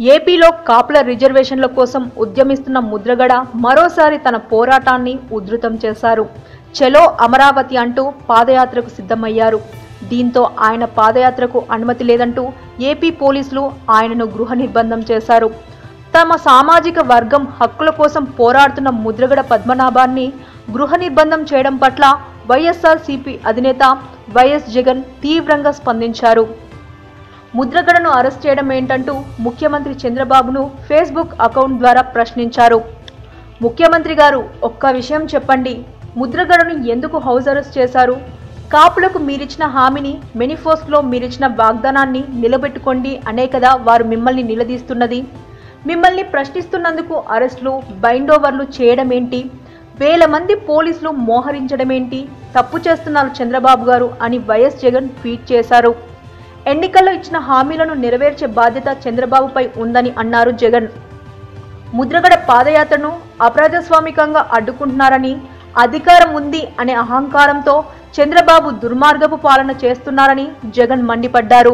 ఏపీలో కాపుల రిజర్వేషన్ల కోసం ఉద్యమిస్తున్న ముద్రగడ మరోసారి తన పోరాటాన్ని ఉధృతం చేశారు. చలో అమరావతి అంటూ పాదయాత్రకు సిద్ధమయ్యారు. దీంతో ఆయన పాదయాత్రకు అనుమతి లేదంటూ ఏపీ పోలీసులు ఆయనను గృహ నిర్బంధం చేశారు. తమ సామాజిక వర్గం హక్కుల కోసం పోరాడుతున్న ముద్రగడ పద్మనాభాన్ని గృహ నిర్బంధం చేయడం పట్ల వైఎస్ఆర్సీపీ అధినేత వైఎస్ జగన్ తీవ్రంగా స్పందించారు. ముద్రగడను అరెస్ట్ చేయడం ఏంటంటూ ముఖ్యమంత్రి చంద్రబాబును ఫేస్బుక్ అకౌంట్ ద్వారా ప్రశ్నించారు. ముఖ్యమంత్రి గారు, ఒక్క విషయం చెప్పండి, ముద్రగడను ఎందుకు హౌస్ అరెస్ట్ చేశారు? కాపులకు మీరిచ్చిన హామీని, మేనిఫెస్టోలో మీరిచ్చిన వాగ్దానాన్ని నిలబెట్టుకోండి అనే కదా వారు మిమ్మల్ని నిలదీస్తున్నది. మిమ్మల్ని ప్రశ్నిస్తున్నందుకు అరెస్టులు, బైండోవర్లు చేయడం ఏంటి? వేల మంది పోలీసులు మోహరించడమేంటి? తప్పు చేస్తున్నారు చంద్రబాబు గారు అని వైఎస్ జగన్ ట్వీట్ చేశారు. ఎన్నికల్లో ఇచ్చిన హామీలను నెరవేర్చే బాధ్యత చంద్రబాబుపై ఉందని అన్నారు జగన్. ముద్రగడ పాదయాత్రను అప్రజాస్వామికంగా అడ్డుకుంటున్నారని, అధికారం ఉంది అనే అహంకారంతో చంద్రబాబు దుర్మార్గపు పాలన చేస్తున్నారని జగన్ మండిపడ్డారు.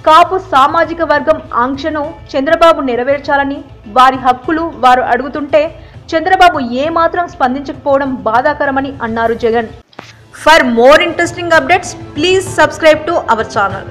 కాపు సామాజిక వర్గం ఆంక్షను చంద్రబాబు నెరవేర్చాలని, వారి హక్కులు వారు అడుగుతుంటే చంద్రబాబు ఏమాత్రం స్పందించకపోవడం బాధాకరమని అన్నారు Jagan. For more interesting updates, please subscribe to our channel.